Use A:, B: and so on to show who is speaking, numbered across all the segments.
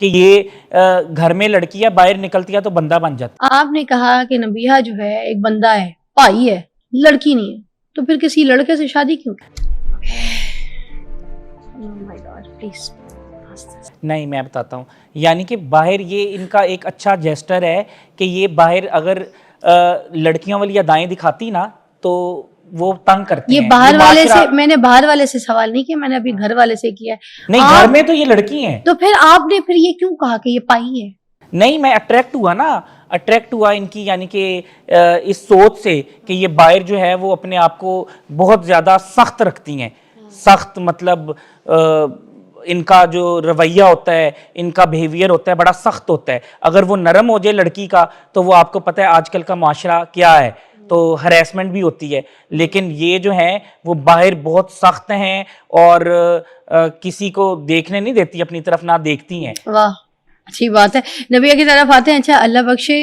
A: कि ये घर में लड़की है, बाहर निकलती है तो बंदा बन जाती है।
B: आपने कहा कि नबिहा जो है एक बंदा है, भाई है, लड़की नहीं है, तो फिर किसी लड़के से शादी क्यों की? Oh my God, please.
A: नहीं, मैं बताता हूँ, यानी कि बाहर ये इनका एक अच्छा जेस्टर है कि ये बाहर अगर लड़कियों वाली अदाएं दिखाती ना तो वो तंग करते
B: ये
A: हैं।
B: बाहर वाले से,
A: माशरा
B: मैंने बाहर वाले से सवाल नहीं किया, मैंने अभी घर वाले से किया है।
A: नहीं, घर में तो ये लड़की हैं।
B: तो फिर आपने फिर ये क्यों कहा कि ये पाई है?
A: नहीं, मैं अट्रैक्ट हुआ ना, अट्रैक्ट हुआ इनकी यानी कि इस सोच से कि ये बाहर जो है वो अपने आप को बहुत ज़्यादा सख्त रखती हैं। सख्त मतलब इनका जो रवैया होता है, इनका बिहेवियर होता है, बड़ा सख्त होता है। अगर वो नरम हो जाए लड़की का तो वो आपको पता है आजकल का माशरा क्या है, तो हरेसमेंट भी होती है। लेकिन ये जो है वो बाहर बहुत सख्त हैं और किसी को देखने नहीं देती, अपनी तरफ ना देखती हैं।
B: वाह, अच्छी बात है। नबिया की तरफ आते हैं। अच्छा, अल्लाह बख्शे,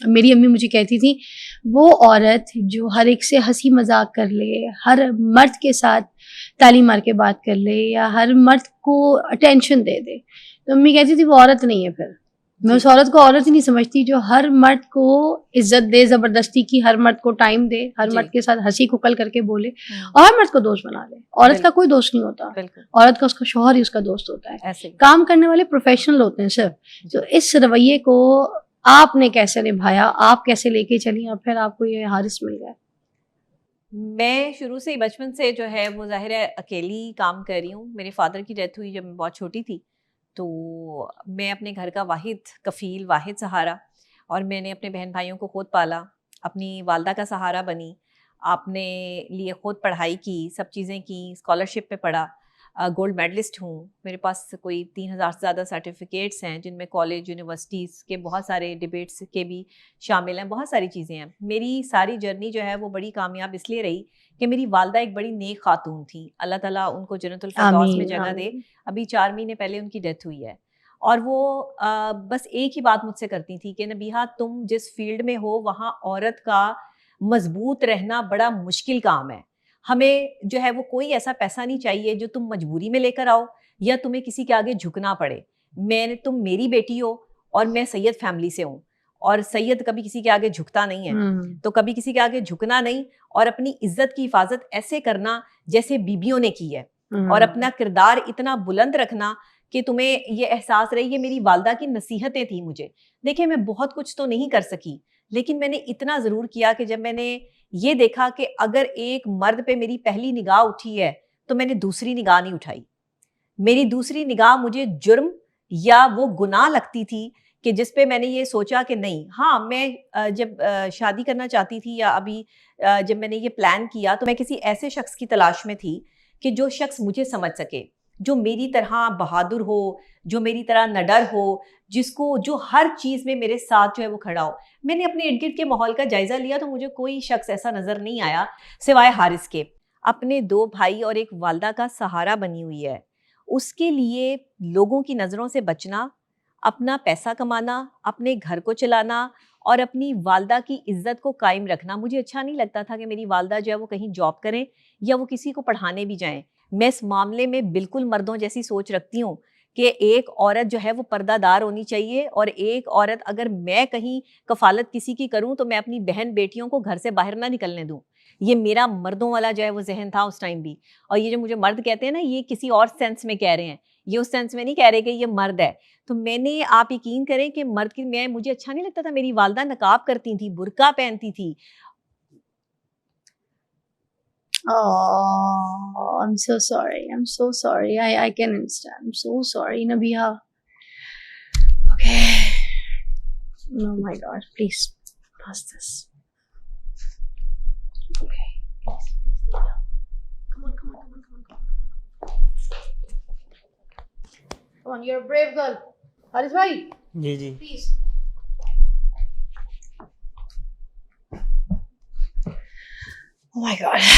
B: मेरी अम्मी मुझे कहती थी, वो औरत जो हर एक से हंसी मजाक कर ले, हर मर्द के साथ ताली मार के बात कर ले, या हर मर्द को अटेंशन दे दे, तो अम्मी कहती थी वो औरत नहीं है। फिर मैं उस औरत को औरत ही नहीं समझती जो हर मर्द को इज्जत दे, जबरदस्ती की, हर मर्द को टाइम दे, हर मर्द के साथ हंसी खुकल करके बोले और हर मर्द को दोस्त बना ले। औरत का कोई दोस्त नहीं होता, औरत का उसका शौहर ही उसका दोस्त होता है। ऐसे काम करने वाले प्रोफेशनल होते हैं सिर्फ। तो इस रवैये को आपने कैसे निभाया, आप कैसे लेके चली और फिर आपको ये हारिस मिल गया?
C: मैं शुरू से ही बचपन से जो है वो ज़ाहिर है अकेली काम कर रही हूँ। मेरे फादर की डेथ हुई जब मैं बहुत छोटी थी, तो मैं अपने घर का वाहिद कफ़ील, वाहिद सहारा, और मैंने अपने बहन भाइयों को ख़ुद पाला, अपनी वालदा का सहारा बनी, आपने लिए ख़ुद पढ़ाई की, सब चीज़ें की, स्कॉलरशिप पे पढ़ा, गोल्ड मेडलिस्ट हूँ। मेरे पास कोई 3000 से ज़्यादा सर्टिफिकेट्स हैं जिनमें कॉलेज, यूनिवर्सिटीज़ के बहुत सारे डिबेट्स के भी शामिल हैं, बहुत सारी चीज़ें हैं। मेरी सारी जर्नी जो है वो बड़ी कामयाब इसलिए रही कि मेरी वालदा एक बड़ी नेक खातून थी। अल्लाह ताला उनको जन्नतुल फिरदौस में जगह दे। अभी 4 महीने पहले उनकी डेथ हुई है, और वो बस एक ही बात मुझसे करती थी कि नबीहा, तुम जिस फील्ड में हो वहाँ औरत का मजबूत रहना बड़ा मुश्किल काम है। हमें जो है वो कोई ऐसा पैसा नहीं चाहिए जो तुम मजबूरी में लेकर आओ या तुम्हें किसी के आगे झुकना पड़े। तुम मेरी बेटी हो और मैं सैयद फैमिली से हूँ, और सैयद कभी किसी के आगे झुकता नहीं है, तो कभी किसी के आगे झुकना नहीं, और अपनी इज्जत की हिफाजत ऐसे करना जैसे बीबियों ने की है, और अपना किरदार इतना बुलंद रखना कि तुम्हें ये एहसास रहे। ये मेरी वालदा की नसीहतें थी मुझे। देखिए, मैं बहुत कुछ तो नहीं कर सकी, लेकिन मैंने इतना ज़रूर किया कि जब मैंने ये देखा कि अगर एक मर्द पे मेरी पहली निगाह उठी है तो मैंने दूसरी निगाह नहीं उठाई। मेरी दूसरी निगाह मुझे जुर्म या वो गुनाह लगती थी कि जिस पे मैंने ये सोचा कि नहीं, हाँ, मैं जब शादी करना चाहती थी, या अभी जब मैंने ये प्लान किया, तो मैं किसी ऐसे शख्स की तलाश में थी कि जो शख्स मुझे समझ सके, जो मेरी तरह बहादुर हो, जो मेरी तरह नडर हो, जो हर चीज़ में मेरे साथ जो है वो खड़ा हो। मैंने अपने इर्द गिर्द के माहौल का जायज़ा लिया तो मुझे कोई शख्स ऐसा नज़र नहीं आया सिवाय हारिस के। अपने 2 भाई और एक वालदा का सहारा बनी हुई है। उसके लिए लोगों की नज़रों से बचना, अपना पैसा कमाना, अपने घर को चलाना और अपनी वालदा की इज्जत को कायम रखना। मुझे अच्छा नहीं लगता था कि मेरी वालदा जो है वो कहीं जॉब करें या वो किसी को पढ़ाने भी जाएं। मैं इस मामले में बिल्कुल मर्दों जैसी सोच रखती हूँ कि एक औरत जो है वो पर्दादार होनी चाहिए, और एक औरत, अगर मैं कहीं कफालत किसी की करूं तो मैं अपनी बहन बेटियों को घर से बाहर ना निकलने दूं। ये मेरा मर्दों वाला जो है वो जहन था उस टाइम भी। और ये जो मुझे मर्द कहते हैं ना, ये किसी और सेंस में कह रहे हैं, ये उस सेंस में नहीं कह रहे कि ये मर्द है। तो मैंने, आप यकीन करें कि मर्द की, मुझे अच्छा नहीं लगता था। मेरी वालदा नकाब करती थी, बुर्का पहनती थी।
B: Oh, I'm so sorry. I'm so sorry. I can understand. I'm so sorry, Nabiha. Okay. Oh my God. Please pass this. Okay. Please, Nabiha. Come on. Come on, you're a brave girl. Haris bhai.
A: Ji ji,
B: Please. Oh my God.